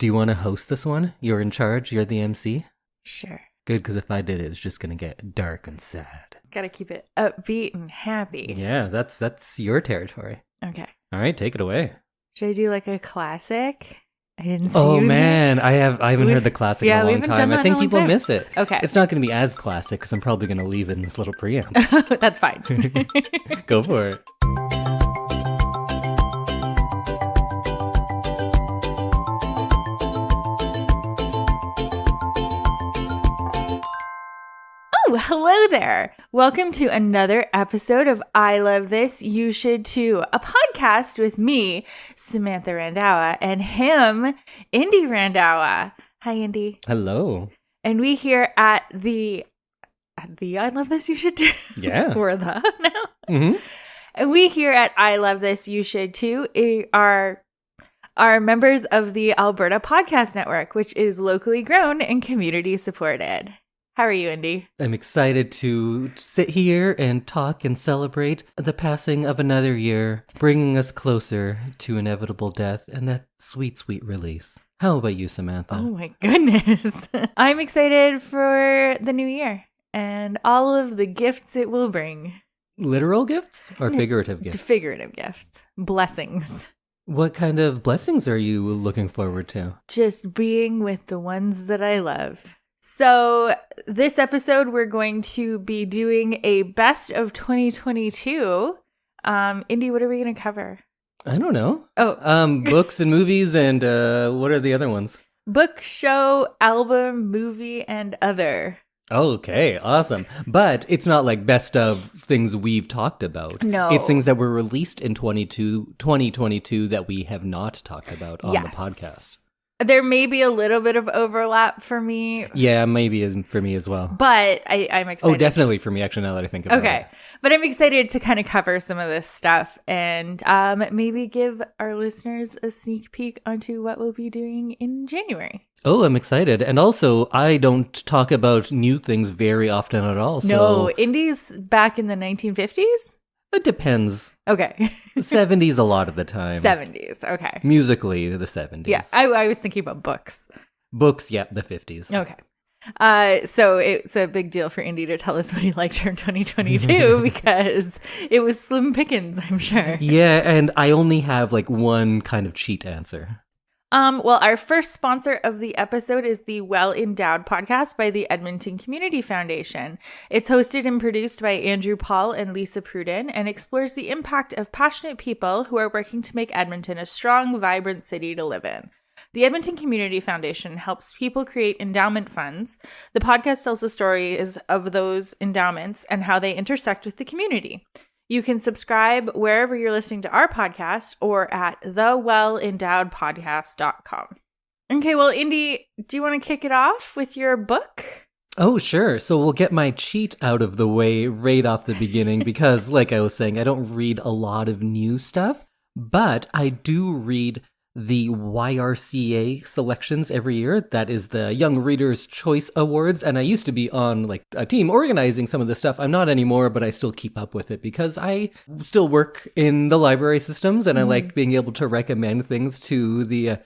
Do you want to host this one? You're in charge. You're the MC. Sure. Good, because if I did it, it's just going to get dark and sad. Gotta keep it upbeat and happy. Yeah, that's your territory. Okay. All right, take it away. Should I do like a classic? I didn't see Oh you man, I haven't heard the classic in a long time. I think people miss it. Okay. It's not going to be as classic because I'm probably going to leave in this little preamble. That's fine. Go for it. Oh, hello there. Welcome to another episode of I Love This, You Should Too, a podcast with me, Samantha Randhawa, and him, Indy Randhawa. Hi, Indy. Hello. And we here at the I Love This, You Should Too. Yeah. We're the now. Mm-hmm. And we here at I Love This, You Should Too are members of the Alberta Podcast Network, which is locally grown and community supported. How are you, Indy? I'm excited to sit here and talk and celebrate the passing of another year, bringing us closer to inevitable death and that sweet, sweet release. How about you, Samantha? Oh my goodness. I'm excited for the new year and all of the gifts it will bring. Literal gifts or figurative gifts? Figurative gifts. Blessings. What kind of blessings are you looking forward to? Just being with the ones that I love. So this episode, we're going to be doing a best of 2022. Indy, what are we going to cover? I don't know. Oh. Books and movies and what are the other ones? Book, show, album, movie, and other. Okay, awesome. But it's not like best of things we've talked about. No. It's things that were released in 2022 that we have not talked about on the podcast. There may be a little bit of overlap for me. Yeah, maybe for me as well. But I'm excited. Oh, definitely for me, actually, now that I think about it. Okay. But I'm excited to kind of cover some of this stuff and maybe give our listeners a sneak peek onto what we'll be doing in January. Oh, I'm excited. And also, I don't talk about new things very often at all. No, Indy's back in the 1950s? It depends. Okay. 70s a lot of the time. 70s, okay. Musically, the 70s. Yeah, I was thinking about books. Books, yeah, the 50s. Okay. So it's a big deal for Indy to tell us what he liked from 2022 because it was slim pickings, I'm sure. Yeah, and I only have like one kind of cheat answer. Well, our first sponsor of the episode is the Well Endowed podcast by the Edmonton Community Foundation. It's hosted and produced by Andrew Paul and Lisa Pruden and explores the impact of passionate people who are working to make Edmonton a strong, vibrant city to live in. The Edmonton Community Foundation helps people create endowment funds. The podcast tells the stories of those endowments and how they intersect with the community. You can subscribe wherever you're listening to our podcast or at thewellendowedpodcast.com. Okay, well, Indy, do you want to kick it off with your book? Oh, sure. So we'll get my cheat out of the way right off the beginning because, like I was saying, I don't read a lot of new stuff, but I do read the YRCA selections every year. That is the Young Reader's Choice Awards, and I used to be on like a team organizing some of this stuff. I'm not anymore, but I still keep up with it because I still work in the library systems, and I like being able to recommend things to the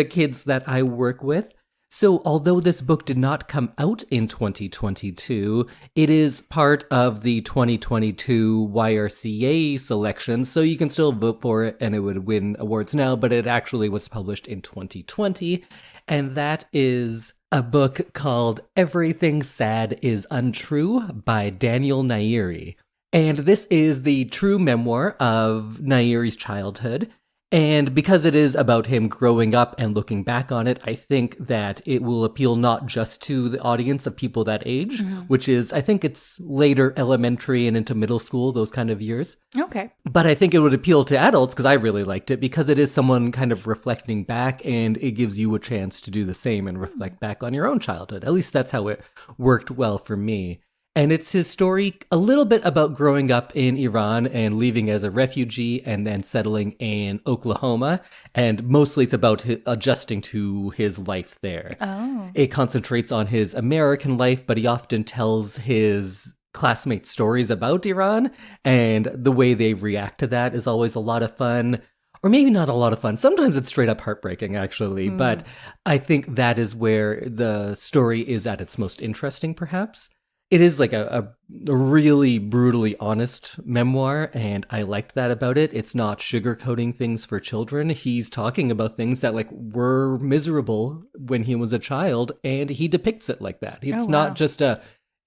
kids that I work with. So although this book did not come out in 2022, it is part of the 2022 YRCA selection, so you can still vote for it and it would win awards now, but it actually was published in 2020, and that is a book called Everything Sad is Untrue by Daniel Nayeri. And this is the true memoir of Nayeri's childhood. And because it is about him growing up and looking back on it, I think that it will appeal not just to the audience of people that age, which is, I think it's later elementary and into middle school, those kind of years. Okay. But I think it would appeal to adults because I really liked it because it is someone kind of reflecting back and it gives you a chance to do the same and reflect back on your own childhood. At least that's how it worked well for me. And it's his story a little bit about growing up in Iran and leaving as a refugee and then settling in Oklahoma. And mostly it's about adjusting to his life there. Oh. It concentrates on his American life, but he often tells his classmates stories about Iran. And the way they react to that is always a lot of fun. or maybe not a lot of fun. Sometimes it's straight up heartbreaking, actually. But I think that is where the story is at its most interesting, perhaps. It is like a really brutally honest memoir, and I liked that about it. It's not sugarcoating things for children. He's talking about things that like were miserable when he was a child, and he depicts it like that. It's not just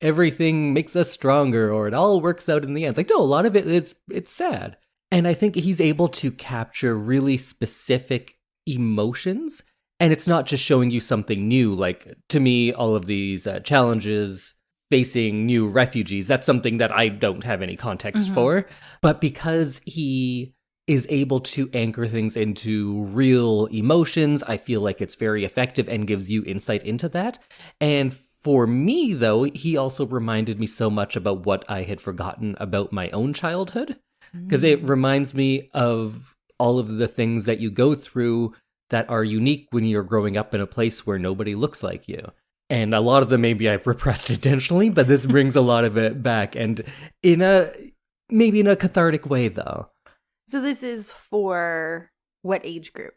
everything makes us stronger or it all works out in the end. Like, no, a lot of it's sad. And I think he's able to capture really specific emotions, and it's not just showing you something new. Like, to me, all of these challenges facing new refugees, that's something that I don't have any context for. But because he is able to anchor things into real emotions, I feel like it's very effective and gives you insight into that. And for me, though, he also reminded me so much about what I had forgotten about my own childhood, because it reminds me of all of the things that you go through that are unique when you're growing up in a place where nobody looks like you. And a lot of them maybe I've repressed intentionally, but this brings a lot of it back, and maybe in a cathartic way, though. So this is for what age group?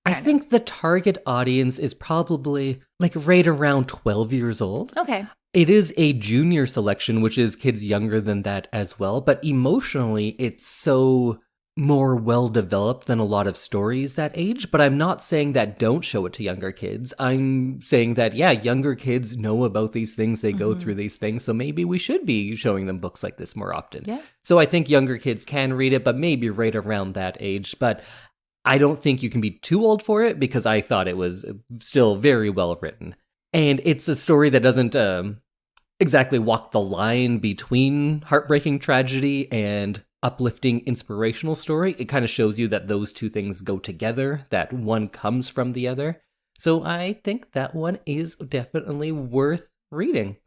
I think the target audience is probably like right around 12 years old. Okay. It is a junior selection, which is kids younger than that as well. But emotionally, it's so more well-developed than a lot of stories that age. But I'm not saying that don't show it to younger kids. I'm saying that, yeah, younger kids know about these things. They go through these things. So maybe we should be showing them books like this more often. Yeah. So I think younger kids can read it, but maybe right around that age. But I don't think you can be too old for it, because I thought it was still very well written. And it's a story that doesn't exactly walk the line between heartbreaking tragedy and uplifting inspirational story. It kind of shows you that those two things go together, that one comes from the other. So I think that one is definitely worth reading.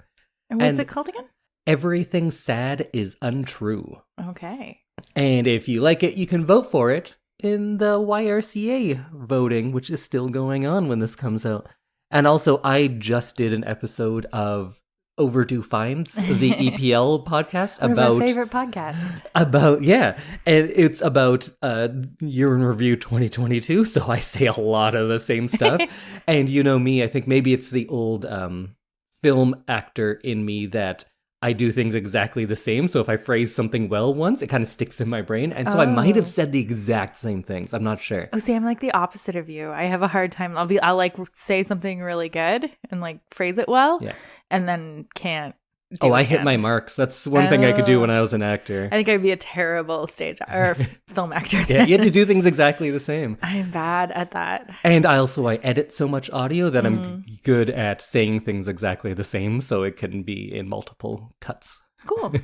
And what's it called again? Everything Sad is Untrue. Okay. And if you like it, you can vote for it in the YRCA voting, which is still going on when this comes out. And also, I just did an episode of Overdue Finds, the EPL podcast, One about of our favorite podcasts. And it's about Year in Review 2022. So I say a lot of the same stuff. And you know me, I think maybe it's the old film actor in me that I do things exactly the same. So if I phrase something well once, it kind of sticks in my brain. And so I might have said the exact same things. I'm not sure. Oh, see, I'm like the opposite of you. I have a hard time. I'll like say something really good and like phrase it well. Yeah. And then can't. I hit my marks. That's one thing I could do when I was an actor. I think I'd be a terrible stage or film actor. Yeah, you had to do things exactly the same. I am bad at that. And I edit so much audio that I'm good at saying things exactly the same, so it can be in multiple cuts. Cool.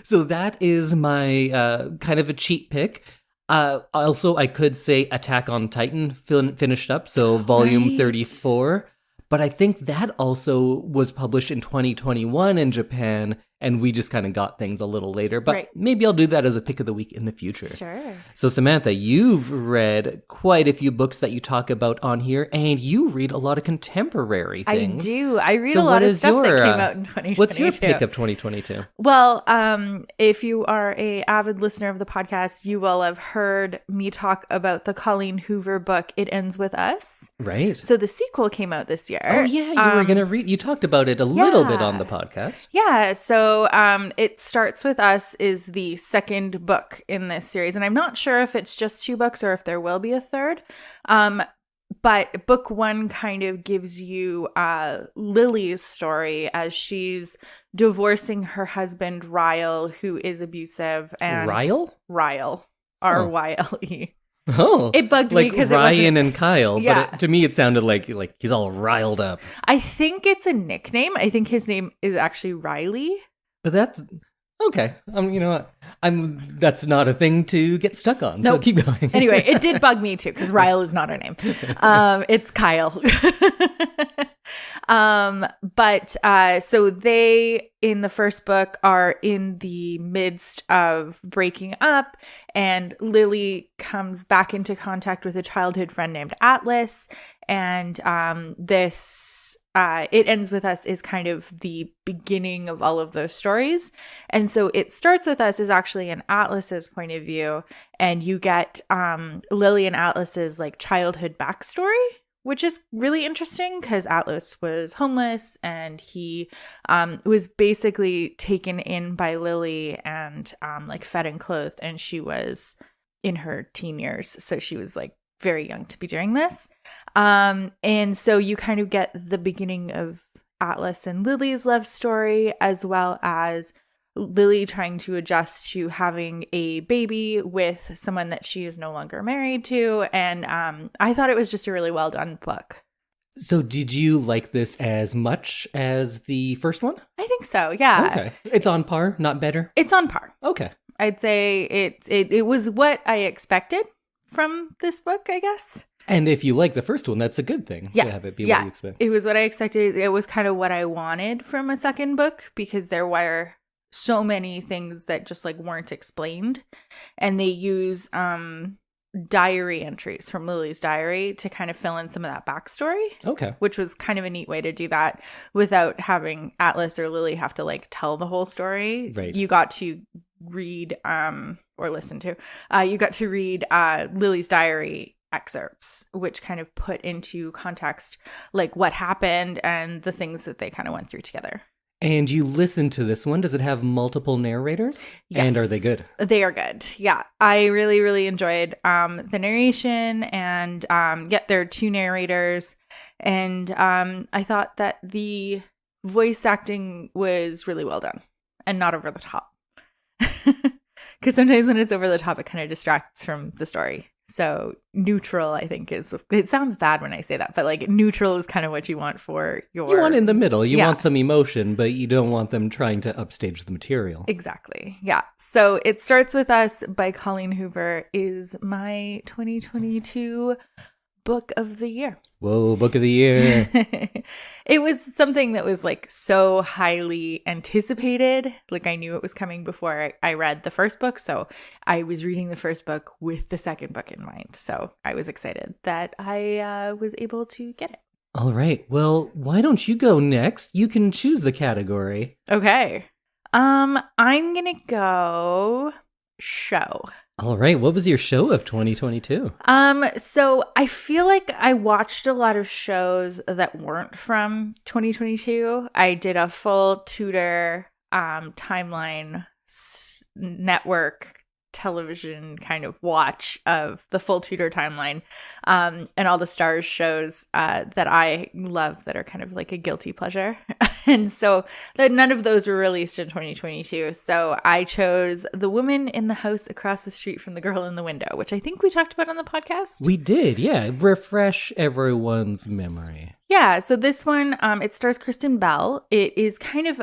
So that is my kind of a cheat pick. Also, I could say Attack on Titan finished up, so volume 34. But I think that also was published in 2021 in Japan, and we just kind of got things a little later. But maybe I'll do that as a pick of the week in the future. Sure. So Samantha, you've read quite a few books that you talk about on here, and you read a lot of contemporary things. I do. I read a lot of stuff that came out in 2022. What's your pick of 2022? Well, if you are a avid listener of the podcast, you will have heard me talk about the Colleen Hoover book, It Ends With Us. Right. So the sequel came out this year. Oh, yeah. You were going to read. You talked about it a little bit on the podcast. Yeah. So It Starts With Us is the second book in this series. And I'm not sure if it's just 2 books or if there will be a third. But book 1 kind of gives you Lily's story as she's divorcing her husband, Ryle, who is abusive. And Ryle? Ryle. R-Y-L-E. Oh, it bugged me because Ryan and Kyle, yeah. But to me it sounded like he's all riled up. I think it's a nickname. I think his name is actually Riley. But that's okay. You know what? That's not a thing to get stuck on. Nope. So keep going. Anyway, it did bug me too because Ryle is not her name. It's Kyle. So they, in the first book, are in the midst of breaking up, and Lily comes back into contact with a childhood friend named Atlas, And this It Ends With Us is kind of the beginning of all of those stories. And so It Starts With Us is actually an Atlas's point of view, and you get Lily and Atlas's like childhood backstory, which is really interesting because Atlas was homeless and he was basically taken in by Lily and like fed and clothed, and she was in her teen years, so she was like very young to be doing this. And so you kind of get the beginning of Atlas and Lily's love story, as well as Lily trying to adjust to having a baby with someone that she is no longer married to. And I thought it was just a really well done book. So did you like this as much as the first one? I think so, yeah. Okay. It's on par, not better? It's on par. Okay. I'd say it was what I expected from this book, I guess. And if you like the first one, that's a good thing. Yes. To have it be what you expect. It was what I expected. It was kind of what I wanted from a second book, because there were so many things that just like weren't explained. And they use diary entries from Lily's diary to kind of fill in some of that backstory. Okay. Which was kind of a neat way to do that without having Atlas or Lily have to like tell the whole story. Right. You got to read or listen to you got to read Lily's diary excerpts, which kind of put into context like what happened and the things that they kind of went through together. And you listened to this one. Does it have multiple narrators? Yes. And are they good? They are good. Yeah. I really, really enjoyed the narration, and there are two narrators. And I thought that the voice acting was really well done and not over the top. Because sometimes when it's over the top, it kind of distracts from the story. So neutral, I think, it sounds bad when I say that, but like neutral is kind of what you want for your... You want in the middle. You Yeah. want some emotion, but you don't want them trying to upstage the material. Exactly. Yeah. So It Starts With Us by Colleen Hoover is my 2022 book of the year. Whoa, book of the year. It was something that was like so highly anticipated. Like I knew it was coming before I read the first book. So I was reading the first book with the second book in mind. So I was excited that I was able to get it. All right. Well, why don't you go next? You can choose the category. Okay. I'm going to go show. All right. What was your show of 2022? So I feel like I watched a lot of shows that weren't from 2022. I did a full Tudor timeline network television kind of watch of the full Tudor timeline, and all the Stars shows that I love that are kind of like a guilty pleasure. And so that none of those were released in 2022. So I chose The Woman in the House Across the Street from the Girl in the Window, which I think we talked about on the podcast. We did, yeah. Refresh everyone's memory. Yeah, so this one, it stars Kristen Bell. It is kind of,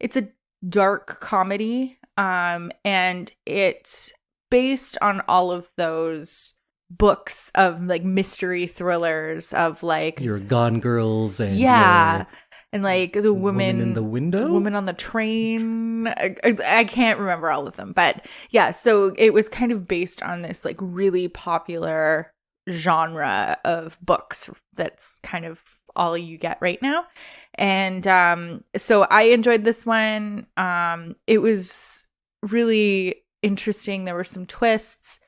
it's a dark comedy, and it's based on all of those books of like mystery thrillers of like Your Gone Girls and yeah, and like the Woman in the Window, Woman on the Train. I can't remember all of them, but yeah. So it was kind of based on this like really popular genre of books that's kind of all you get right now. And so I enjoyed this one. It was really interesting. There were some twists,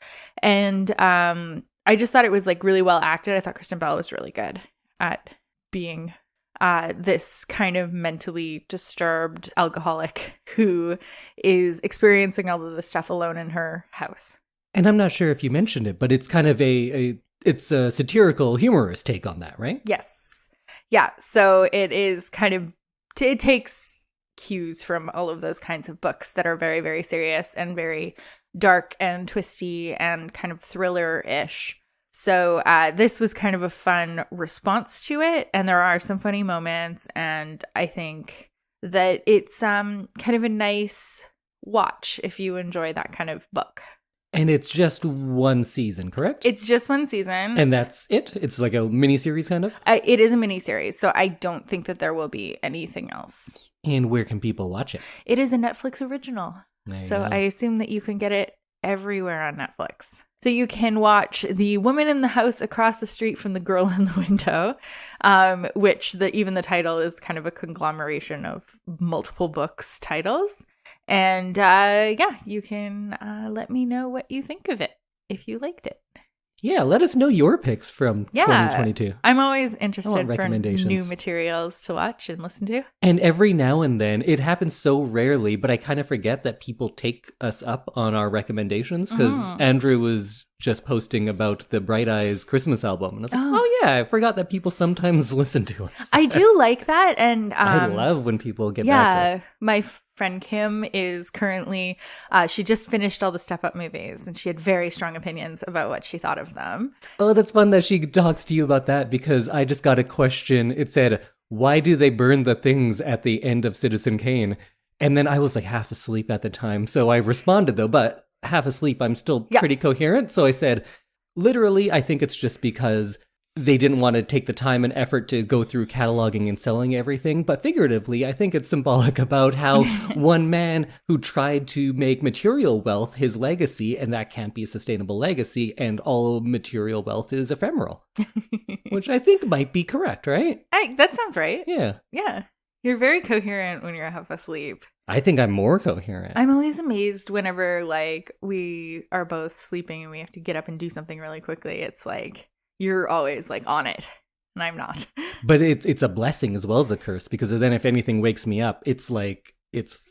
and I just thought it was like really well acted. I thought Kristen Bell was really good at being this kind of mentally disturbed alcoholic who is experiencing all of this stuff alone in her house. And I'm not sure if you mentioned it, but it's kind of it's a satirical, humorous take on that, right? Yes. Yeah. So it is kind of, it takes cues from all of those kinds of books that are very, very serious and very dark and twisty and kind of thriller-ish. So this was kind of a fun response to it. And there are some funny moments. And I think that it's kind of a nice watch if you enjoy that kind of book. And it's just one season, correct? It's just one season. And that's it? It's like a miniseries kind of? It is a miniseries, so I don't think that there will be anything else. And where can people watch it? It is a Netflix original. There you So go. I assume that you can get it everywhere on Netflix. So you can watch The Woman in the House Across the Street from the Girl in the Window, which even the title is kind of a conglomeration of multiple books titles. And you can let me know what you think of it if you liked it. Yeah, let us know your picks from 2022. I'm always interested for recommendations. new materials to watch and listen to. And every now and then, it happens so rarely, but I kind of forget that people take us up on our recommendations, because Andrew was just posting about the Bright Eyes Christmas album. And I was like, oh yeah, I forgot that people sometimes listen to us. I do like that. And I love when people get back to us. My friend Kim is currently, she just finished all the Step Up movies, and she had very strong opinions about what she thought of them. Oh, that's fun that she talks to you about that, because I just got a question. It said, why do they burn the things at the end of Citizen Kane? And then I was like half asleep at the time. So I responded though, but half asleep, I'm still pretty coherent. So I said, literally, I think it's just because they didn't want to take the time and effort to go through cataloging and selling everything. But figuratively, I think it's symbolic about how one man who tried to make material wealth his legacy, and that can't be a sustainable legacy, and all material wealth is ephemeral, which I think might be correct, right? That sounds right. Yeah. Yeah. You're very coherent when you're half asleep. I think I'm more coherent. I'm always amazed whenever we are both sleeping and we have to get up and do something really quickly. It's like you're always on it, and I'm not. But it's a blessing as well as a curse, because then if anything wakes me up, it's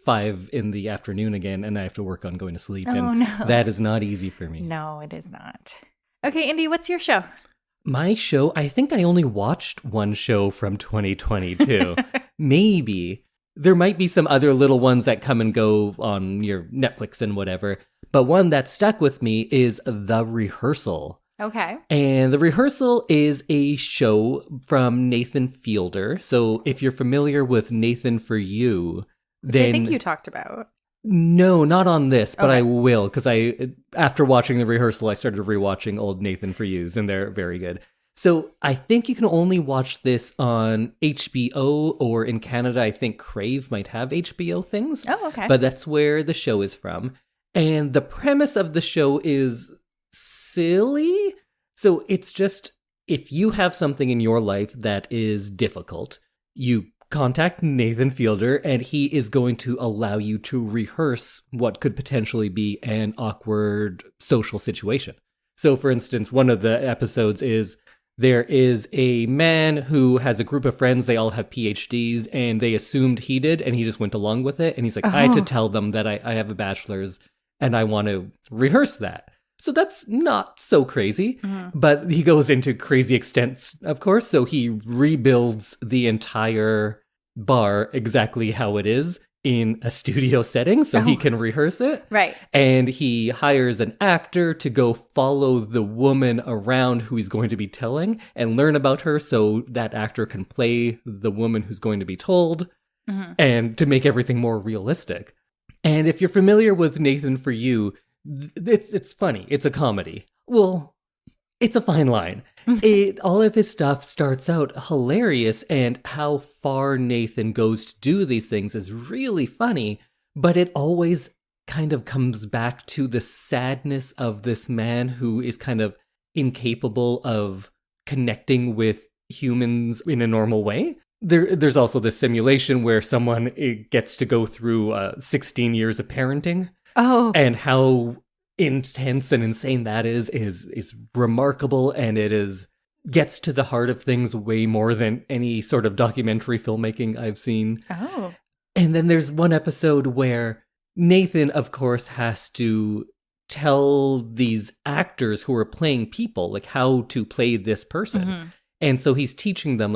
5 in the afternoon again, and I have to work on going to sleep. And that is not easy for me. No, it is not. Okay, Indy, what's your show? My show, I think I only watched one show from 2022. Maybe. There might be some other little ones that come and go on your Netflix and whatever. But one that stuck with me is The Rehearsal. Okay. And The Rehearsal is a show from Nathan Fielder. So if you're familiar with Nathan For You, then... I think you talked about. No, not on this, but I will, because after watching The Rehearsal, I started rewatching old Nathan For Yous, and they're very good. So I think you can only watch this on HBO, or in Canada, I think Crave might have HBO things. Oh, okay. But that's where the show is from. And the premise of the show is silly. So it's just, if you have something in your life that is difficult, you contact Nathan Fielder, and he is going to allow you to rehearse what could potentially be an awkward social situation. So, for instance, one of the episodes is there is a man who has a group of friends. They all have PhDs, and they assumed he did, and he just went along with it. And he's like, I had to tell them that I have a bachelor's, and I want to rehearse that. So that's not so crazy, but he goes into crazy extents, of course. So he rebuilds the entire bar exactly how it is in a studio setting so he can rehearse it. Right. And he hires an actor to go follow the woman around who he's going to be telling and learn about her so that actor can play the woman who's going to be told and to make everything more realistic. And if you're familiar with Nathan For You, it's funny. It's a comedy. Well, it's a fine line. All of his stuff starts out hilarious, and how far Nathan goes to do these things is really funny, but it always kind of comes back to the sadness of this man who is kind of incapable of connecting with humans in a normal way. There's also this simulation where someone gets to go through 16 years of parenting. Oh. And how intense and insane that is remarkable, and gets to the heart of things way more than any sort of documentary filmmaking I've seen. Oh. And then there's one episode where Nathan, of course, has to tell these actors who are playing people, how to play this person. And so he's teaching them,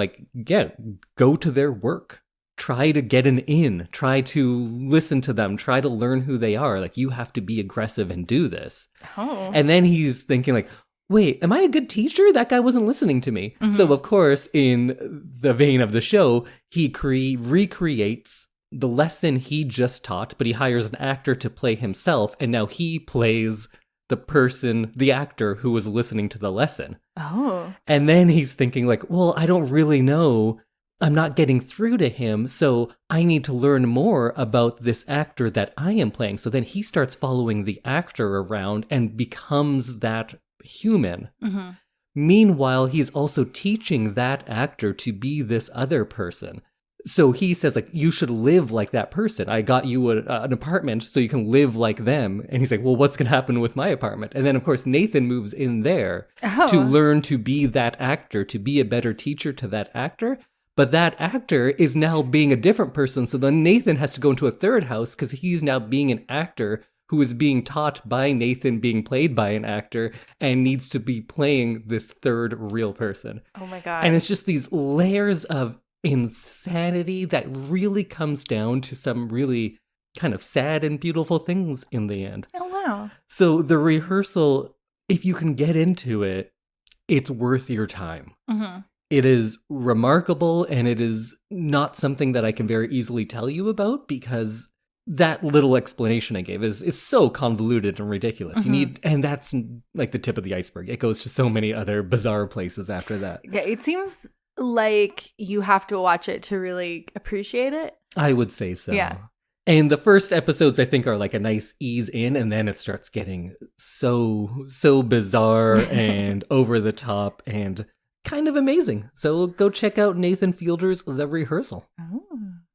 go to their work. Try to get an in, try to listen to them, try to learn who they are. You have to be aggressive and do this. Oh. And then he's thinking wait, am I a good teacher? That guy wasn't listening to me. So of course, in the vein of the show, he recreates the lesson he just taught, but he hires an actor to play himself. And now he plays the actor who was listening to the lesson. Oh. And then he's thinking well, I don't really know I'm not getting through to him, so I need to learn more about this actor that I am playing. So then he starts following the actor around and becomes that human. Mm-hmm. Meanwhile, he's also teaching that actor to be this other person. So he says, like, you should live like that person. I got you an apartment so you can live like them. And he's like, well, what's going to happen with my apartment? And then, of course, Nathan moves in there to learn to be that actor, to be a better teacher to that actor. But that actor is now being a different person. So then Nathan has to go into a third house because he's now being an actor who is being taught by Nathan, being played by an actor, and needs to be playing this third real person. Oh my God. And it's just these layers of insanity that really comes down to some really kind of sad and beautiful things in the end. Oh, wow. So the rehearsal, if you can get into it, it's worth your time. Mm-hmm. It is remarkable, and it is not something that I can very easily tell you about because that little explanation I gave is so convoluted and ridiculous. Mm-hmm. And that's like the tip of the iceberg. It goes to so many other bizarre places after that. Yeah, it seems like you have to watch it to really appreciate it. I would say so. Yeah. And the first episodes, I think, are like a nice ease in, and then it starts getting so bizarre and over the top and kind of amazing. So go check out Nathan Fielder's The Rehearsal.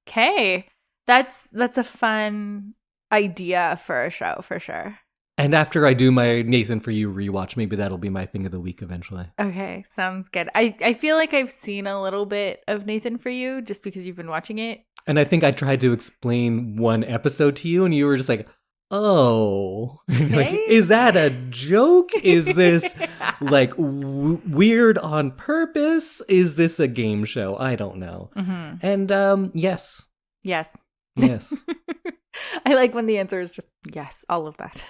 Okay. That's a fun idea for a show, for sure. And after I do my Nathan For You rewatch, maybe that'll be my thing of the week eventually. Okay, sounds good. I feel like I've seen a little bit of Nathan For You just because you've been watching it. And I think I tried to explain one episode to you, and you were just like, oh, like, is that a joke? Is this like weird on purpose? Is this a game show? I don't know. Mm-hmm. And yes. Yes. Yes. I like when the answer is just yes, all of that.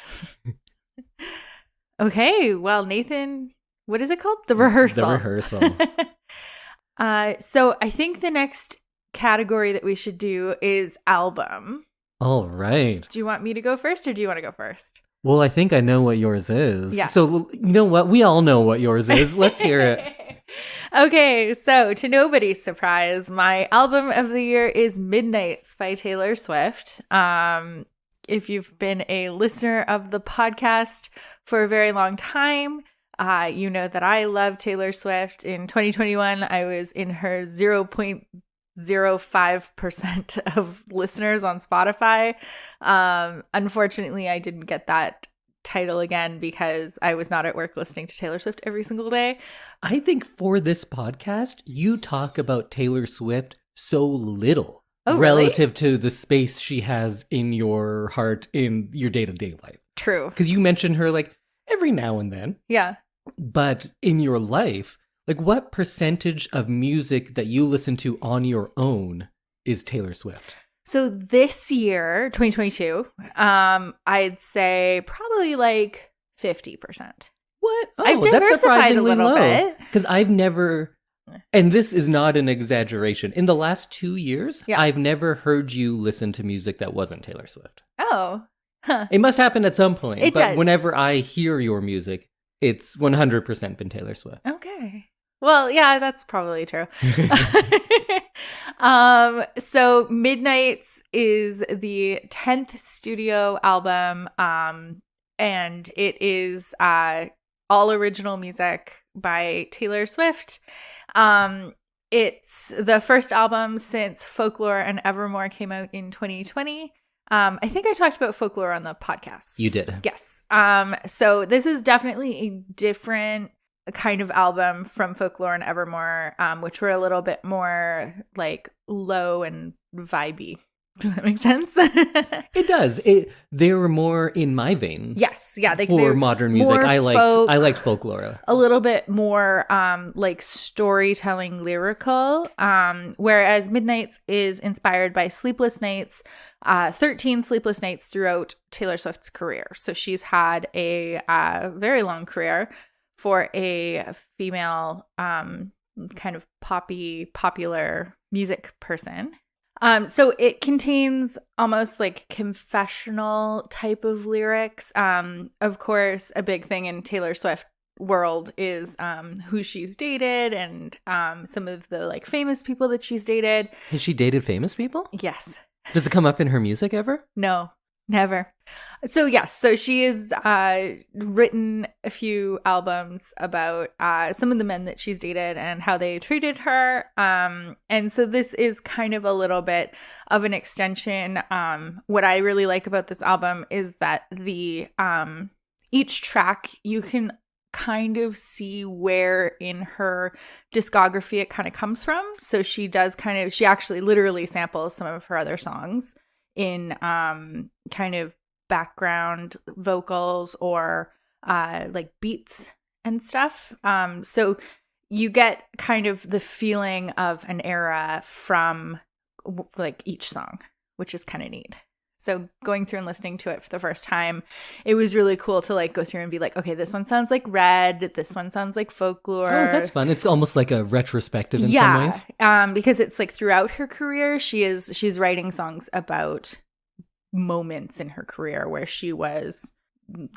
Okay, well, Nathan, what is it called? The Rehearsal. The Rehearsal. So I think the next category that we should do is album. All right. Do you want me to go first or do you want to go first? Well, I think I know what yours is. Yeah. So, you know what? We all know what yours is. Let's hear it. Okay, so to nobody's surprise, my album of the year is Midnights by Taylor Swift. If you've been a listener of the podcast for a very long time, you know that I love Taylor Swift. In 2021, I was in her 0.05% of listeners on Spotify. Unfortunately, I didn't get that title again because I was not at work listening to Taylor Swift every single day. I think for this podcast, you talk about Taylor Swift so little relative to the space she has in your heart in your day-to-day life. True. Because you mention her like every now and then. Yeah. But in your life, like what percentage of music that you listen to on your own is Taylor Swift? So this year, 2022, I'd say probably like 50%. What? Oh, I've that's diversified surprisingly a little bit. Because I've never, and this is not an exaggeration, in the last 2 years, I've never heard you listen to music that wasn't Taylor Swift. Oh. Huh. It must happen at some point. It does. Whenever I hear your music, it's 100% been Taylor Swift. Okay. Well, yeah, that's probably true. So Midnights is the 10th studio album, and it is all original music by Taylor Swift. It's the first album since Folklore and Evermore came out in 2020. I think I talked about Folklore on the podcast. You did. Yes. So this is definitely a different kind of album from Folklore and Evermore, which were a little bit more like low and vibey. Does that make sense? It does. They were more in my vein. Yes, yeah. For modern music, I liked Folklore. A little bit more like storytelling, lyrical. Whereas Midnights is inspired by sleepless nights, 13 sleepless nights throughout Taylor Swift's career. So she's had a very long career for a female kind of popular music person. So it contains almost like confessional type of lyrics. Of course, a big thing in Taylor Swift world is who she's dated and some of the like famous people that she's dated. Has she dated famous people? Yes. Does it come up in her music ever? No, never. So yes, so she has written a few albums about some of the men that she's dated and how they treated her. And so this is kind of a little bit of an extension. What I really like about this album is that the each track you can kind of see where in her discography it kind of comes from. So she actually literally samples some of her other songs in kind of background vocals or like beats and stuff. So you get kind of the feeling of an era from like each song, which is kind of neat. So going through and listening to it for the first time, it was really cool to like go through and be like, okay, this one sounds like Red. This one sounds like Folklore. Oh, that's fun. It's almost like a retrospective in some ways. Because it's like throughout her career, she's writing songs about moments in her career where she was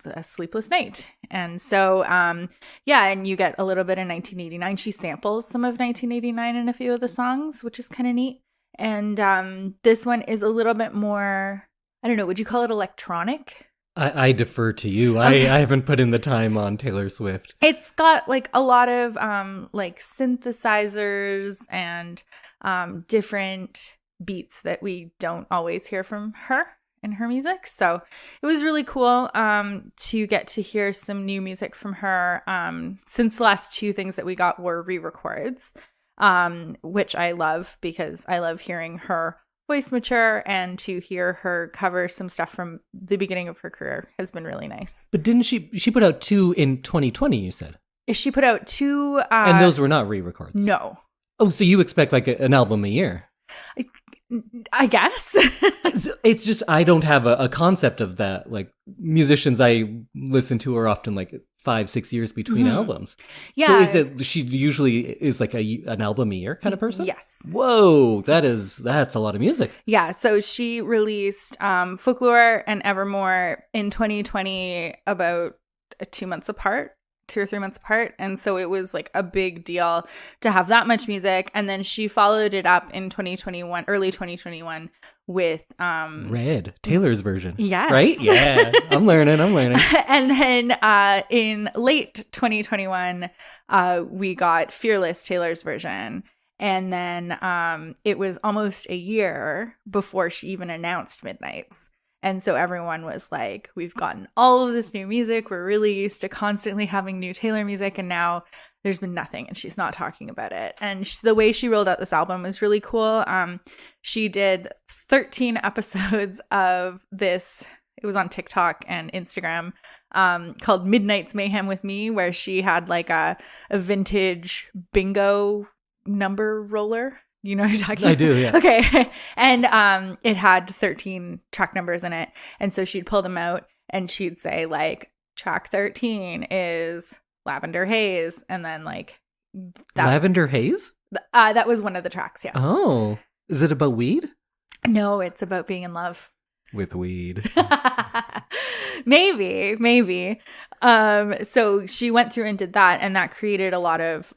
a sleepless night. And so, and you get a little bit of 1989. She samples some of 1989 in a few of the songs, which is kind of neat. And this one is a little bit more, I don't know, would you call it electronic? I defer to you. Okay. I haven't put in the time on Taylor Swift. It's got like a lot of like synthesizers and different beats that we don't always hear from her in her music. So it was really cool to get to hear some new music from her, since the last two things that we got were re-records, which I love because I love hearing her voice mature, and to hear her cover some stuff from the beginning of her career has been really nice. But didn't she put out 2 in 2020, you said? She put out 2... and those were not re-records? No. Oh, so you expect like an album a year? I guess. It's just, I don't have a concept of that. Like, musicians I listen to are often like 5-6 years between albums. Yeah. So she usually is like an album a year kind of person? Yes. Whoa, that's a lot of music. Yeah, so she released Folklore and Evermore in 2020 about 2 months apart. 2 or 3 months apart, and so it was like a big deal to have that much music. And then she followed it up in 2021, early 2021, with Red, Taylor's version. Yes. Right? Yeah. I'm learning. And then in late 2021 we got Fearless, Taylor's version. And then it was almost a year before she even announced Midnights. And so everyone was like, we've gotten all of this new music. We're really used to constantly having new Taylor music. And now there's been nothing, and she's not talking about it. And the way she rolled out this album was really cool. She did 13 episodes of this. It was on TikTok and Instagram, called Midnight's Mayhem with Me, where she had like a vintage bingo number roller. You know what I'm talking about? I do, yeah. Okay. And it had 13 track numbers in it. And so she'd pull them out and she'd say like, track 13 is Lavender Haze. And then like that. Lavender Haze? That was one of the tracks, yes. Oh. Is it about weed? No, it's about being in love. With weed. Maybe. So she went through and did that, and that created a lot of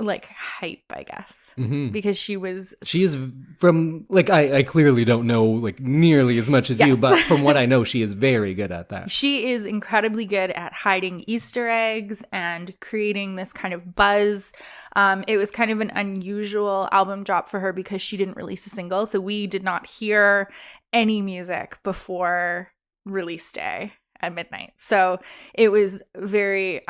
like hype, I guess, because she is from like, I clearly don't know like nearly as much as you, but from what I know, she is very good at that. She is incredibly good at hiding Easter eggs and creating this kind of buzz. It was kind of an unusual album drop for her because she didn't release a single, so we did not hear any music before release day at midnight. So it was very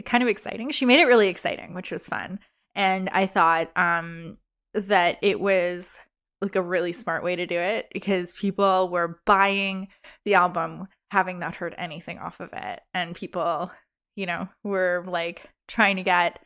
kind of exciting. She made it really exciting, which was fun. And I thought that it was like a really smart way to do it, because people were buying the album having not heard anything off of it. And people, you know, were like trying to get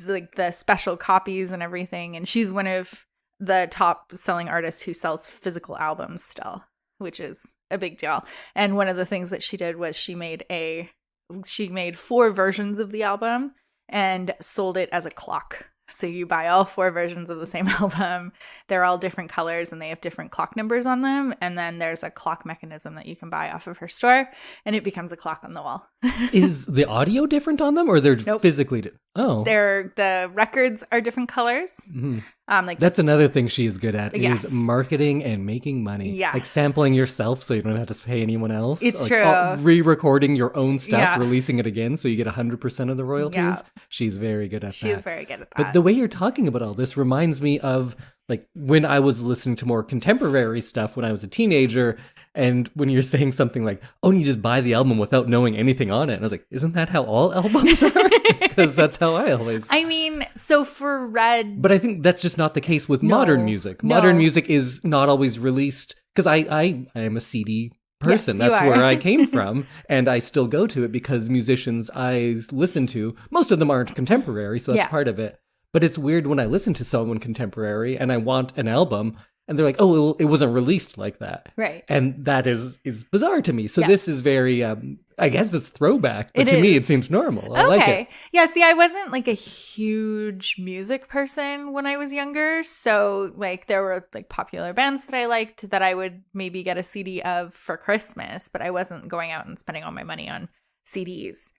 like the special copies and everything. And she's one of the top selling artists who sells physical albums still, which is a big deal. And one of the things that she did was she made 4 versions of the album and sold it as a clock. So you buy all 4 versions of the same album. They're all different colors and they have different clock numbers on them. And then there's a clock mechanism that you can buy off of her store, and it becomes a clock on the wall. Is the audio different on them, or they're Nope. physically Oh. The records are different colors. Mhm. Like That's another thing she is good at, Yes. is marketing and making money. Yes. Like sampling yourself so you don't have to pay anyone else. It's Like, true. Re-recording your own stuff, Yeah. releasing it again so you get 100% of the royalties. Yeah. She's very good at she that. is very good at that. But the way you're talking about all this reminds me of like when I was listening to more contemporary stuff when I was a teenager, and when you're saying something like, oh, you just buy the album without knowing anything on it. And I was like, isn't that how all albums are? Because that's how I always... I mean, so for Red... But I think that's just not the case with No. modern music. No. Modern music is not always released, because I am a CD person. Yes, you That's are. where I came from, and I still go to it because musicians I listen to, most of them aren't contemporary, so that's Yeah. part of it. But it's weird when I listen to someone contemporary and I want an album, and they're like, oh, it wasn't released like that. Right. And that is bizarre to me. So Yeah. this is very, I guess it's throwback, but It to me it is. seems normal. I like it. Yeah, see, I wasn't like a huge music person when I was younger. So like there were like popular bands that I liked that I would maybe get a CD of for Christmas, but I wasn't going out and spending all my money on CDs.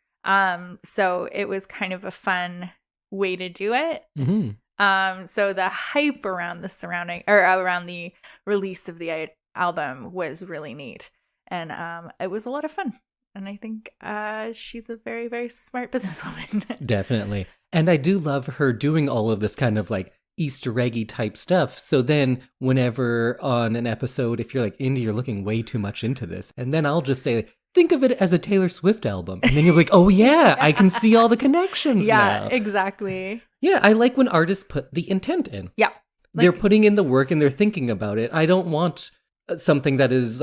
So it was kind of a fun way to do it. Mm-hmm. So the hype around around the release of the album was really neat, and it was a lot of fun. And I think she's a very, very smart businesswoman. Definitely. And I do love her doing all of this kind of like Easter eggy type stuff. So then whenever on an episode, if you're like, Indy, you're looking way too much into this, and then I'll just say, think of it as a Taylor Swift album. And then you're like, oh yeah, I can see all the connections Yeah, now. exactly. Yeah, I like when artists put the intent in. Yeah. They're putting in the work and they're thinking about it. I don't want something that is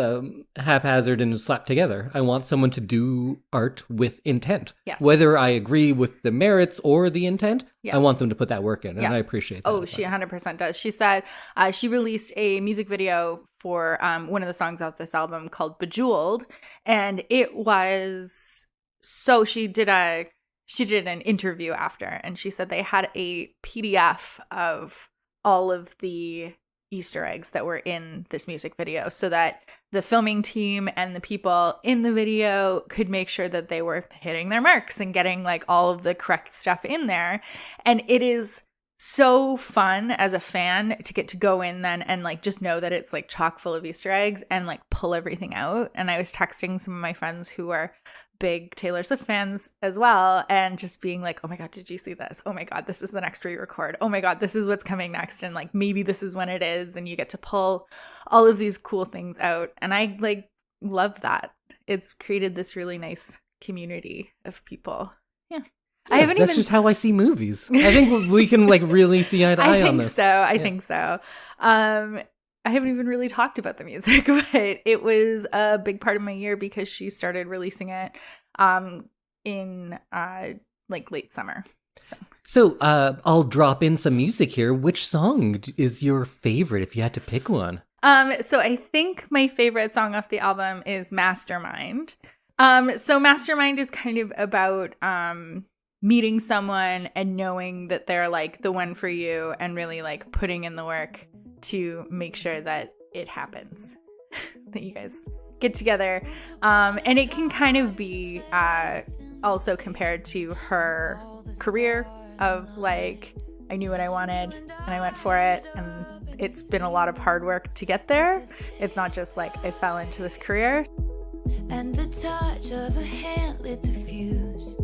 haphazard and slapped together. I want someone to do art with intent. Yes. Whether I agree with the merits or the intent, Yeah. I want them to put that work in, and Yeah. I appreciate that. Oh, she 100% does. She said she released a music video for one of the songs off this album called Bejeweled, and it was so she did an interview after, and she said they had a PDF of all of the Easter eggs that were in this music video so that the filming team and the people in the video could make sure that they were hitting their marks and getting like all of the correct stuff in there. And it is so fun as a fan to get to go in then and like just know that it's like chock full of Easter eggs and like pull everything out. And I was texting some of my friends who are big Taylor Swift fans as well, and just being like, oh my god, did you see this? Oh my god, this is the next re-record. Oh my god, this is what's coming next, and like maybe this is when it is, and you get to pull all of these cool things out. And I like love that. It's created this really nice community of people. Yeah. That's just how I see movies. I think we can like really see eye to eye on this. I think so. I haven't even really talked about the music, but it was a big part of my year because she started releasing it in like late summer. So I'll drop in some music here. Which song is your favorite if you had to pick one? So I think my favorite song off the album is Mastermind. So Mastermind is kind of about meeting someone and knowing that they're like the one for you and really like putting in the work to make sure that it happens, that you guys get together. And it can kind of be also compared to her career of like, I knew what I wanted and I went for it, and it's been a lot of hard work to get there. It's not just like I fell into this career. And the touch of a hand lit the fuse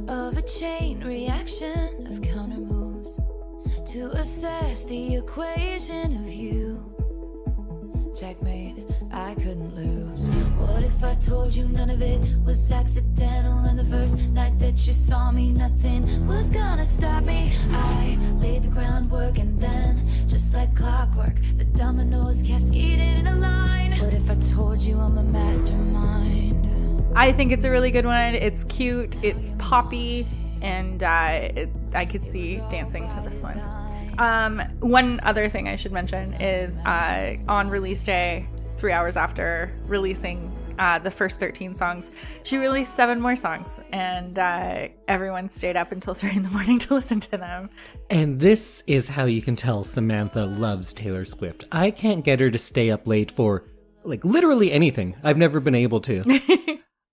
of a chain reaction of counter moves to assess the equation of you. Checkmate, I couldn't lose. What if I told you none of it was accidental, and the first night that you saw me nothing was gonna stop me? I laid the groundwork, and then just like clockwork the dominoes cascaded in a line. What if I told you I'm a mastermind? I think it's a really good one. It's cute, it's poppy, and I could see dancing to this one. One other thing I should mention is on release day, 3 hours after releasing the first 13 songs. She released 7 more songs, and everyone stayed up until 3 a.m. to listen to them. And this is how you can tell Samantha loves Taylor Swift. I can't get her to stay up late for, like, literally anything. I've never been able to.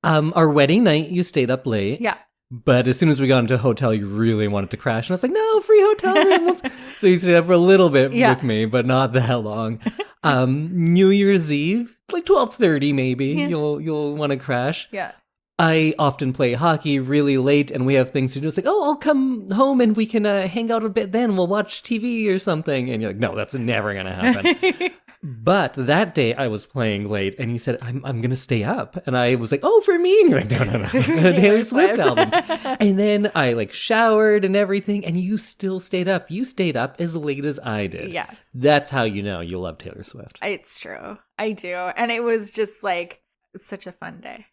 Our wedding night, you stayed up late. Yeah. But as soon as we got into a hotel, you really wanted to crash. And I was like, no, free hotel room. So you stayed up for a little bit with me, but not that long. New Year's Eve, like 12:30 maybe, you'll want to crash. Yeah. I often play hockey really late, and we have things to do. It's like, oh, I'll come home and we can hang out a bit then. We'll watch TV or something. And you're like, no, that's never going to happen. But that day I was playing late, and you said, I'm going to stay up. And I was like, oh, for me? And you're like, no. Taylor Swift album. And then I like showered and everything, and you still stayed up. You stayed up as late as I did. Yes. That's how you know you love Taylor Swift. It's true. I do. And it was just like such a fun day.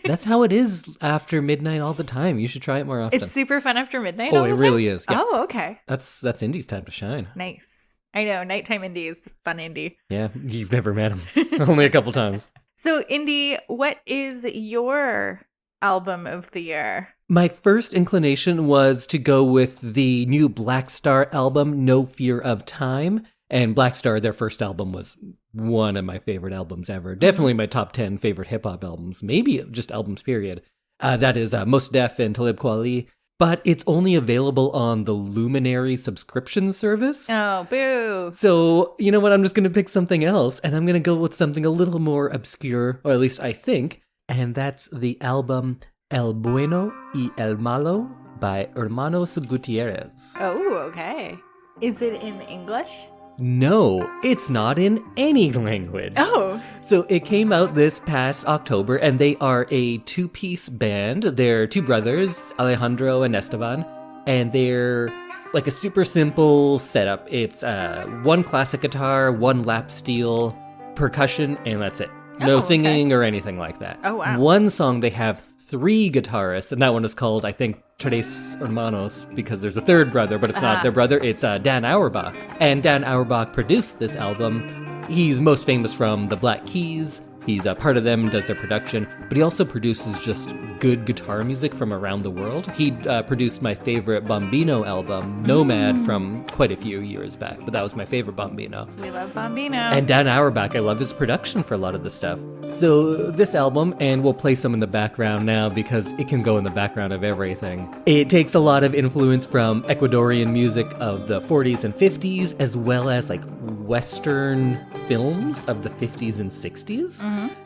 That's how it is after midnight all the time. You should try it more often. It's super fun after midnight. Oh, it really is. Yeah. Oh, okay. That's Indy's time to shine. Nice. I know. Nighttime Indy is the fun Indy. Yeah, you've never met him. Only a couple times. So, Indy, what is your album of the year? My first inclination was to go with the new Black Star album, No Fear of Time. And Black Star, their first album, was one of my favorite albums ever. Definitely my top 10 favorite hip-hop albums. Maybe just albums, period. That is Mos Def and Talib Kweli. But it's only available on the Luminary subscription service. Oh, boo. So, you know what? I'm just going to pick something else. And I'm going to go with something a little more obscure, or at least I think. And that's the album El Bueno Y El Malo by Hermanos Gutierrez. Oh, okay. Is it in English? No, it's not in any language. Oh. So it came out this past October, and they are a 2-piece band. They're 2 brothers, Alejandro and Esteban, and they're like a super simple setup. It's 1 classic guitar, 1 lap steel, percussion, and that's it. No singing or anything like that. Oh, wow. One song they have 3 guitarists, and that one is called, I think, Tres Hermanos, because there's a 3rd brother, but it's not their brother, it's Dan Auerbach. And Dan Auerbach produced this album. He's most famous from the Black Keys. He's a part of them, does their production, but he also produces just good guitar music from around the world. He produced my favorite Bambino album, Nomad, from quite a few years back, but that was my favorite Bambino. We love Bambino. And Dan Auerbach, I love his production for a lot of this stuff. So this album, and we'll play some in the background now because it can go in the background of everything. It takes a lot of influence from Ecuadorian music of the 40s and 50s, as well as like Western films of the 50s and 60s.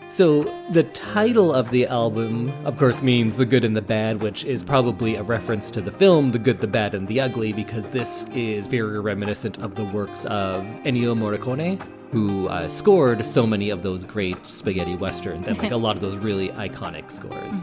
So the title of the album, of course, means The Good and the Bad, which is probably a reference to the film The Good, the Bad, and the Ugly, because this is very reminiscent of the works of Ennio Morricone, who scored so many of those great spaghetti westerns and like a lot of those really iconic scores.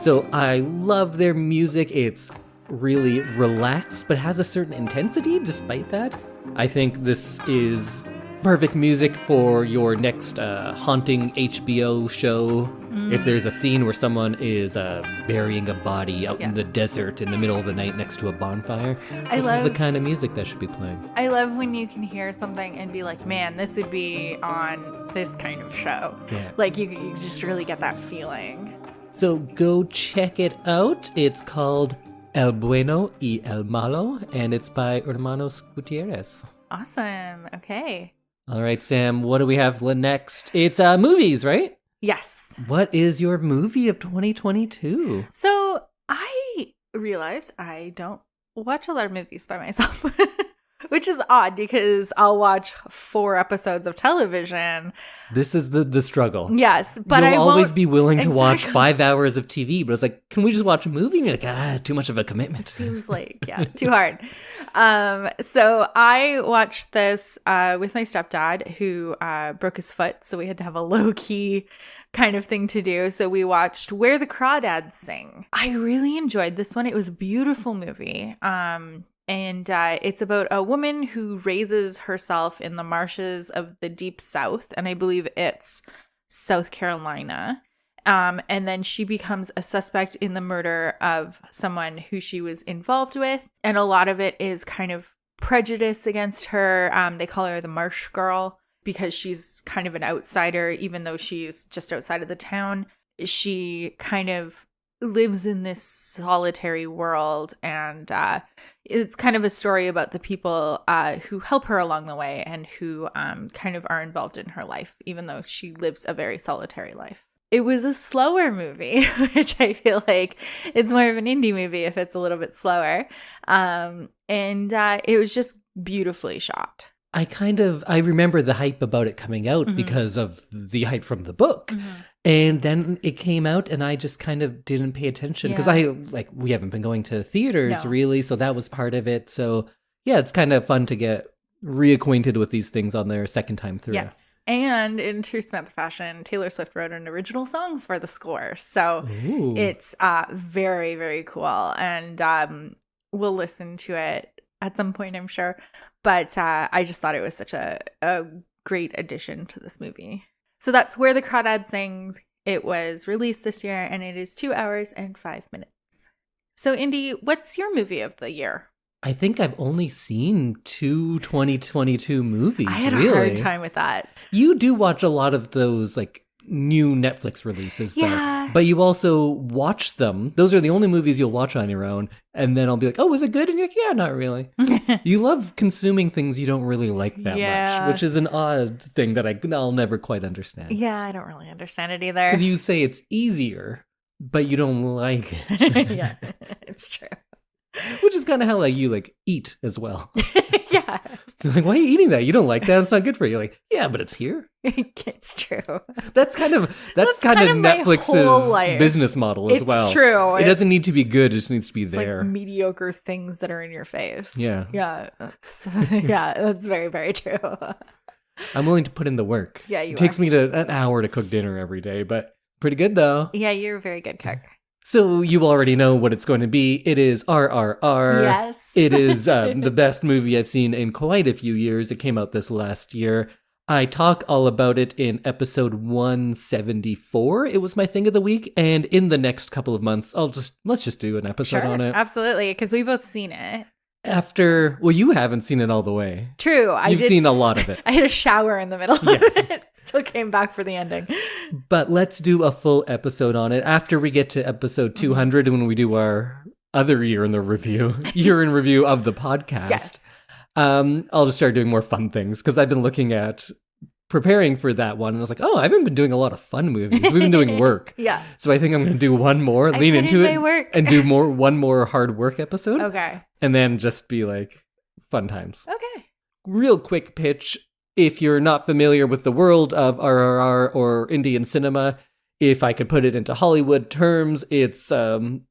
So I love their music. It's really relaxed, but has a certain intensity despite that. I think this is perfect music for your next haunting HBO show. If there's a scene where someone is burying a body out in the desert in the middle of the night next to a bonfire, this is the kind of music that should be playing. I love when you can hear something and be like, man, this would be on this kind of show. Yeah. Like you just really get that feeling. So go check it out. It's called El Bueno Y El Malo, and it's by Hermanos Gutierrez. Awesome. Okay. All right, Sam, what do we have next? It's movies, right? Yes. What is your movie of 2022? So I realized I don't watch a lot of movies by myself, which is odd because I'll watch 4 episodes of television. This is the struggle. Yes, but You'll I always won't be willing to watch exactly. 5 hours of TV, but it's like, can we just watch a movie? And you're like, too much of a commitment. Seems like, yeah, too hard. So I watched this with my stepdad who broke his foot, so we had to have a low-key kind of thing to do. So we watched Where the Crawdads Sing. I really enjoyed this one. It was a beautiful movie. And it's about a woman who raises herself in the marshes of the Deep South, and I believe it's South Carolina. And then she becomes a suspect in the murder of someone who she was involved with. And a lot of it is kind of prejudice against her. They call her the Marsh Girl because she's kind of an outsider, even though she's just outside of the town. She kind of lives in this solitary world, and it's kind of a story about the people who help her along the way and who kind of are involved in her life, even though she lives a very solitary life. It was a slower movie, which I feel like it's more of an indie movie if it's a little bit slower. And it was just beautifully shot. I remember the hype about it coming out because of the hype from the book. And then it came out and I just kind of didn't pay attention because we haven't been going to theaters really. So that was part of it. So yeah, it's kind of fun to get reacquainted with these things on their second time through. Yes. And in true Samantha fashion, Taylor Swift wrote an original song for the score. So it's very, very cool. And we'll listen to it at some point, I'm sure. But I just thought it was such a great addition to this movie. So that's Where the Crawdad Sings. It was released this year, and it is 2 hours and 5 minutes. So, Indy, what's your movie of the year? I think I've only seen 2 2022 movies. I had a hard time with that. You do watch a lot of those like new Netflix releases, though. But you also watch them. Those are the only movies you'll watch on your own. And then I'll be like, oh, was it good? And you're like, yeah, not really. You love consuming things you don't really like that much, which is an odd thing that I'll never quite understand. Yeah, I don't really understand it either. Because you say it's easier, but you don't like it. Yeah, it's true. Which is kind of how like you like eat as well. Yeah. You're like, why are you eating that? You don't like that. It's not good for you. You're like, yeah, but it's here. It's true. That's kind of Netflix's business model as well. It's true. It doesn't need to be good. It just needs to be there. Like mediocre things that are in your face. Yeah. Yeah. That's very, very true. I'm willing to put in the work. Yeah, you It takes me an hour to cook dinner every day, but pretty good though. Yeah, you're a very good cook. So you already know what it's going to be. It is RRR. Yes. It is the best movie I've seen in quite a few years. It came out this last year. I talk all about it in episode 174. It was my thing of the week. And in the next couple of months, let's just do an episode on it. Absolutely. Because we've both seen it. You haven't seen it all the way. True. You've seen a lot of it. I had a shower in the middle of it. Still came back for the ending. But let's do a full episode on it after we get to episode 200 when we do our other year in review of the podcast. Yes. I'll just start doing more fun things because I've been looking at preparing for that one. And I was like, I haven't been doing a lot of fun movies. We've been doing work. Yeah. So I think I'm going to do one more, lean into it and do one more hard work episode. Okay. And then just be like fun times. Okay. Real quick pitch. If you're not familiar with the world of RRR or Indian cinema, if I could put it into Hollywood terms, it's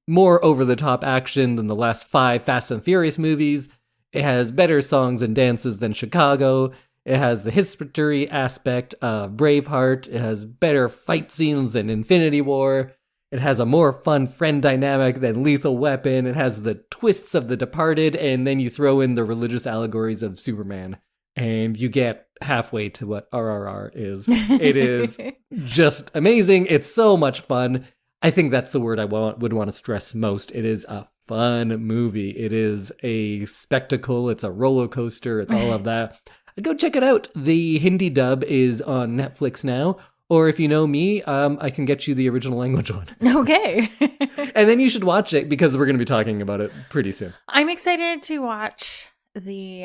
more over-the-top action than the last 5 Fast and Furious movies. It has better songs and dances than Chicago. It has the history aspect of Braveheart. It has better fight scenes than Infinity War. It has a more fun friend dynamic than Lethal Weapon. It has the twists of The Departed, and then you throw in the religious allegories of Superman. And you get halfway to what RRR is. It is just amazing. It's so much fun. I think that's the word I would want to stress most. It is a fun movie. It is a spectacle. It's a roller coaster. It's all of that. Go check it out. The Hindi dub is on Netflix now. Or if you know me, I can get you the original language one. Okay. And then you should watch it because we're going to be talking about it pretty soon. I'm excited to watch the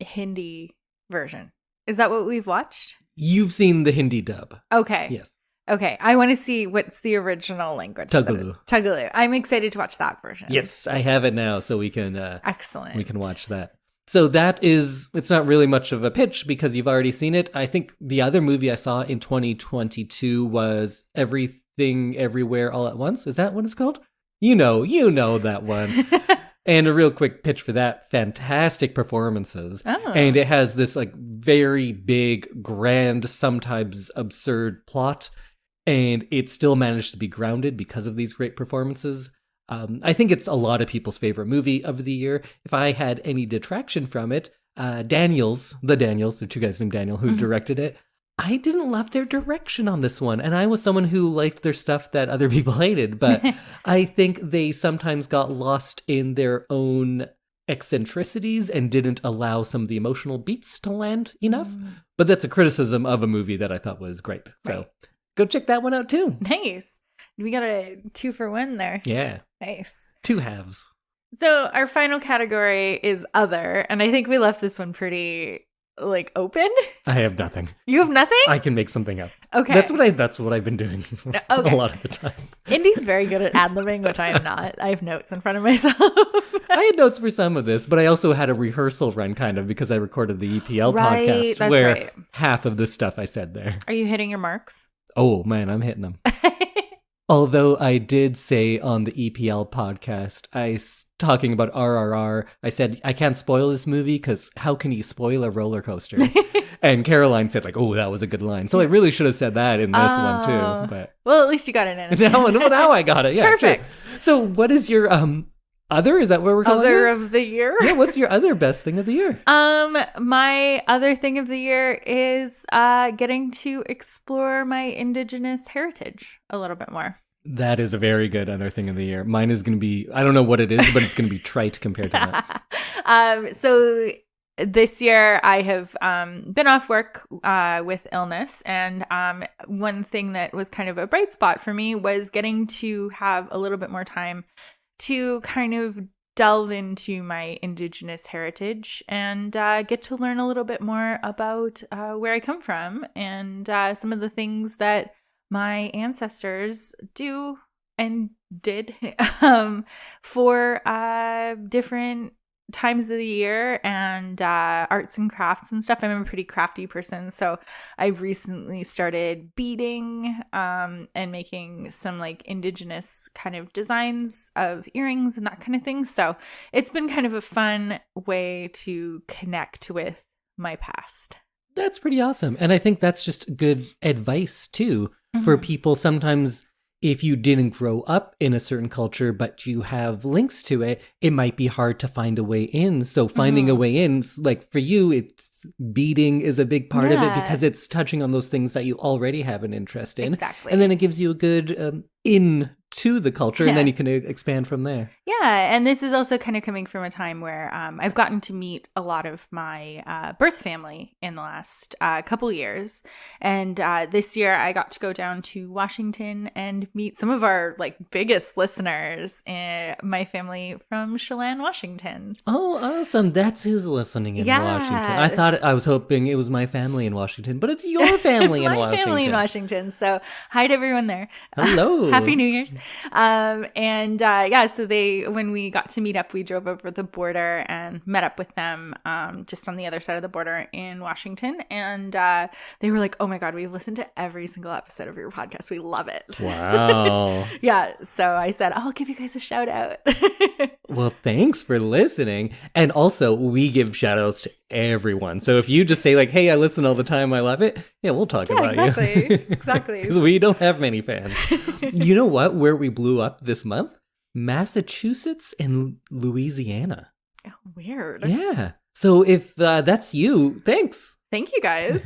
Hindi version. Is that what we've watched? You've seen the Hindi dub. Okay. Yes. Okay. I want to see what's the original language. Tagalu. I'm excited to watch that version. Yes, I have it now, so we can excellent. We can watch that. So it's not really much of a pitch because you've already seen it. I think the other movie I saw in 2022 was Everything Everywhere All at Once. Is that what it's called? You know that one. And a real quick pitch for that, fantastic performances. Oh. And it has this like very big, grand, sometimes absurd plot. And it still managed to be grounded because of these great performances. I think it's a lot of people's favorite movie of the year. If I had any detraction from it, the Daniels, the 2 guys named Daniel who directed it, I didn't love their direction on this one. And I was someone who liked their stuff that other people hated. But I think they sometimes got lost in their own eccentricities and didn't allow some of the emotional beats to land enough. But that's a criticism of a movie that I thought was great. So go check that one out too. Nice. We got a 2-for-1 there. Yeah. Nice. 2 halves. So our final category is other, and I think we left this one pretty open. I have nothing. You have nothing? I can make something up. Okay. That's what I've been doing a lot of the time. Indy's very good at ad-libbing, which I am not. I have notes in front of myself. I had notes for some of this, but I also had a rehearsal run kind of because I recorded the EPL podcast that's where right. half of the stuff I said there. Are you hitting your marks? Oh man, I'm hitting them. Although I did say on the EPL podcast, talking about RRR, I said, I can't spoil this movie because how can you spoil a roller coaster? And Caroline said oh, that was a good line. So I really should have said that in this one too. But well, at least you got it in. now I got it. Yeah, perfect. Sure. So what is your other? Is that what we're calling other it? of the year? Yeah, what's your other best thing of the year? My other thing of the year is getting to explore my Indigenous heritage a little bit more. That is a very good other thing of the year. Mine is going to be, I don't know what it is, but it's going to be trite compared to that. So this year I have been off work with illness. And one thing that was kind of a bright spot for me was getting to have a little bit more time to kind of delve into my Indigenous heritage and get to learn a little bit more about where I come from and some of the things that my ancestors do and did for different times of the year and arts and crafts and stuff. I'm a pretty crafty person, so I've recently started beading and making some Indigenous kind of designs of earrings and that kind of thing. So it's been kind of a fun way to connect with my past. That's pretty awesome. And I think that's just good advice too for people. Sometimes if you didn't grow up in a certain culture, but you have links to it, it might be hard to find a way in. So finding a way in, for you, it's beading is a big part of it because it's touching on those things that you already have an interest in. Exactly. And then it gives you a good in to the culture and then you can expand from there. Yeah. And this is also kind of coming from a time where I've gotten to meet a lot of my birth family in the last couple years. And this year I got to go down to Washington and meet some of our biggest listeners, my family from Chelan, Washington. Oh, awesome. That's who's listening in Washington. I was hoping it was my family in Washington, but it's your family it's in Washington. my family in Washington. So hi to everyone there. Hello. Happy New Year's. So when we got to meet up, we drove over the border and met up with them just on the other side of the border in Washington. And they were like, oh my God, we've listened to every single episode of your podcast. We love it. Wow. Yeah. So I said, I'll give you guys a shout out. Well, thanks for listening. And also, we give shout outs to everyone. So if you just say hey, I listen all the time, I love it. Yeah, we'll talk about you. Exactly. Because we don't have many fans. You know what? Where we blew up this month? Massachusetts and Louisiana. Oh, weird. Yeah. So if that's you, thanks. Thank you guys.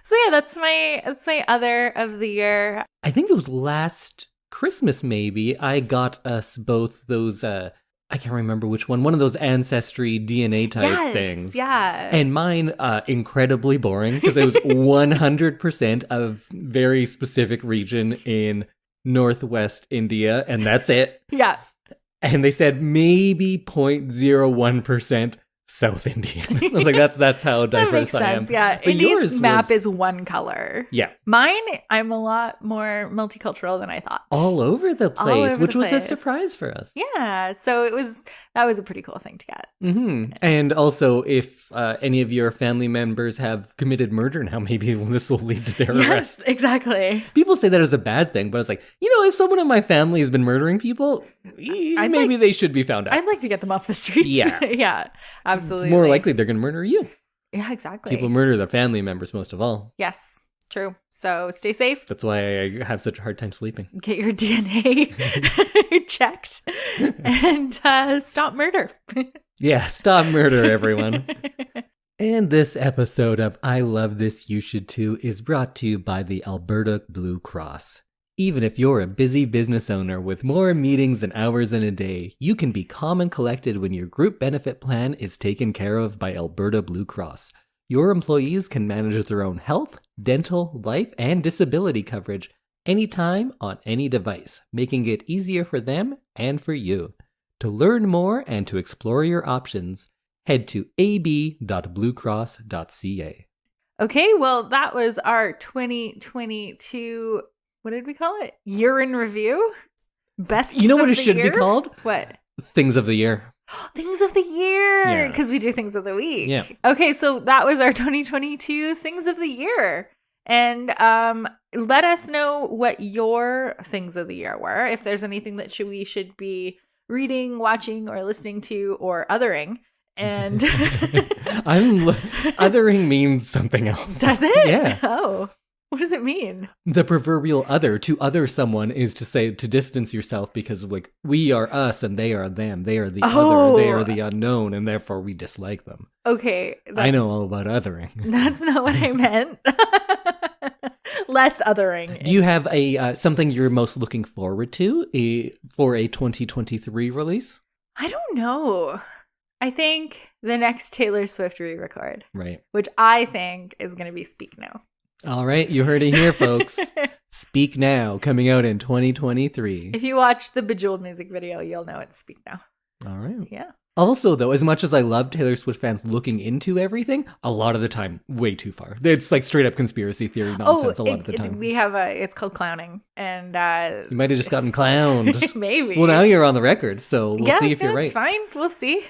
So yeah, that's my other of the year. I think it was last Christmas maybe. I got us both those I can't remember which one of those ancestry DNA type things. Yeah. And mine, incredibly boring because it was 100% of very specific region in Northwest India, and that's it. Yeah. And they said maybe 0.01% South Indian. I was like, that's how diverse that makes I am. sense. Yeah. But India's map is one color. Yeah. Mine, I'm a lot more multicultural than I thought. All over the place, which was a place. surprise for us. Yeah. So that was a pretty cool thing to get. Mm-hmm. And also, if any of your family members have committed murder now, maybe this will lead to their arrest. Yes, exactly. People say that as a bad thing, but it's like, if someone in my family has been murdering people, maybe they should be found out. I'd like to get them off the streets. Yeah. Yeah, absolutely. It's more likely they're going to murder you. Yeah, exactly. People murder their family members most of all. Yes, true. So stay safe. That's why I have such a hard time sleeping. Get your DNA checked and stop murder. Yeah, stop murder, everyone. And this episode of I Love This You Should Too is brought to you by the Alberta Blue Cross. Even if you're a busy business owner with more meetings than hours in a day, you can be calm and collected when your group benefit plan is taken care of by Alberta Blue Cross. Your employees can manage their own health, dental, life, and disability coverage anytime on any device, making it easier for them and for you. To learn more and to explore your options, head to ab.bluecross.ca. Okay, well, that was our 2022, what did we call it? Year in review? Best. You know what it should be called? What? Things of the year. Things of the year, because we do things of the week. Yeah. Okay, so that was our 2022 Things of the Year. And let us know what your things of the year were. If there's anything that we should be reading, watching, or listening to, or othering. And othering means something else. Does it? Yeah. Oh, what does it mean? The proverbial other, to other someone, is to say to distance yourself because like we are us and they are them. They are the other. They are the unknown, and therefore we dislike them. Okay. I know all about othering. That's not what I meant. Less othering. Do you have a something you're most looking forward to for a 2023 release? I don't know. I think the next Taylor Swift re-record. Right. Which I think is going to be Speak Now. All right, you heard it here, folks. Speak Now, coming out in 2023. If you watch the Bejeweled music video, you'll know it's Speak Now. All right. Yeah. Also, though, as much as I love Taylor Swift fans looking into everything, a lot of the time, way too far. It's like straight up conspiracy theory nonsense a lot of the time. We have it's called clowning. And you might have just gotten clowned. Maybe. Well, now you're on the record, so we'll see if you're right. It's fine. We'll see.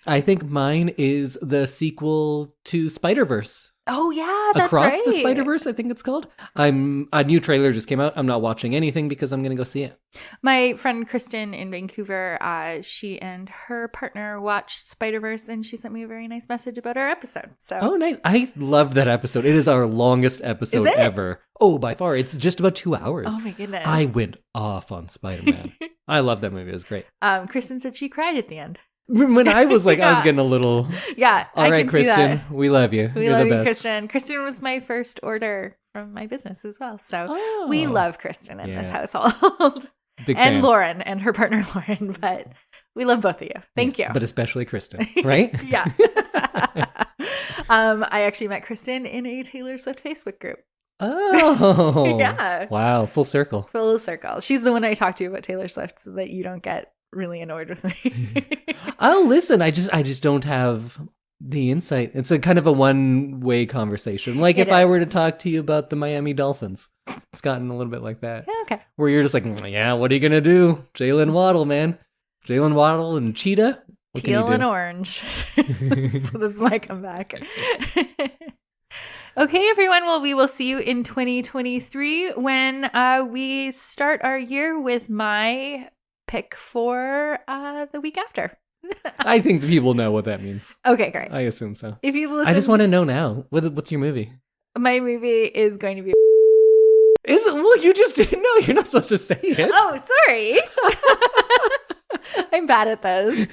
I think mine is the sequel to Spider-Verse. Oh, yeah, that's Across right. the Spider-Verse, I think it's called. A new trailer just came out. I'm not watching anything because I'm going to go see it. My friend Kristen in Vancouver, she and her partner watched Spider-Verse, and she sent me a very nice message about our episode. So. Oh, nice. I loved that episode. It is our longest episode ever. Oh, by far. It's just about 2 hours. Oh, my goodness. I went off on Spider-Man. I love that movie. It was great. Kristen said she cried at the end. When I was like, I was getting a little... Yeah, all right, Kristen, we love you. We You're love the best. you, Kristen. Kristen was my first order from my business as well. So we love Kristen in this household. Big and fan. Lauren and her partner Lauren, but we love both of you. Thank you. But especially Kristen, right? Yeah. I actually met Kristen in a Taylor Swift Facebook group. Oh. Yeah. Wow, full circle. Full circle. She's the one I talk to about Taylor Swift so that you don't get really annoyed with me. I'll listen. I just don't have the insight. It's a kind of a one-way conversation. Like if I were to talk to you about the Miami Dolphins, it's gotten a little bit like that. Yeah, okay. Where you're just like, yeah, what are you gonna do? Jalen Waddle, man. Jalen Waddle and Cheetah. What Teal and orange. So that's my comeback. Okay, everyone. Well, we will see you in 2023 when we start our year with my pick for the week after. I think the people know what that means. Okay, great. I assume so. If you listen, I just want to know now. What's your movie? My movie is going to be... Is it? Well, you just didn't know. You're not supposed to say it. Oh, sorry. I'm bad at those.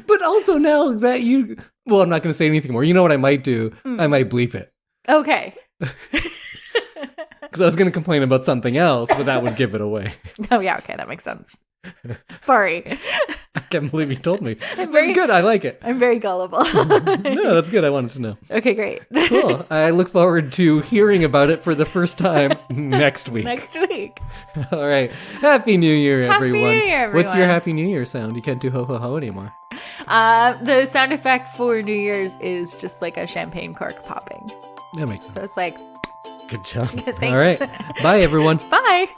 But also now that you... Well, I'm not going to say anything more. You know what I might do? I might bleep it. Okay. Because I was going to complain about something else, but that would give it away. Oh, yeah. Okay. That makes sense. Sorry. I can't believe you told me. Very good. I like it. I'm very gullible. No, that's good. I wanted to know. Okay, great. Cool. I look forward to hearing about it for the first time next week. Next week. All right. Happy New Year, everyone. Happy New Year, everyone. What's your Happy New Year sound? You can't do ho ho ho anymore. The sound effect for New Year's is just like a champagne cork popping. That makes sense. So it's like... Good job. Thanks. All right. Bye, everyone. Bye.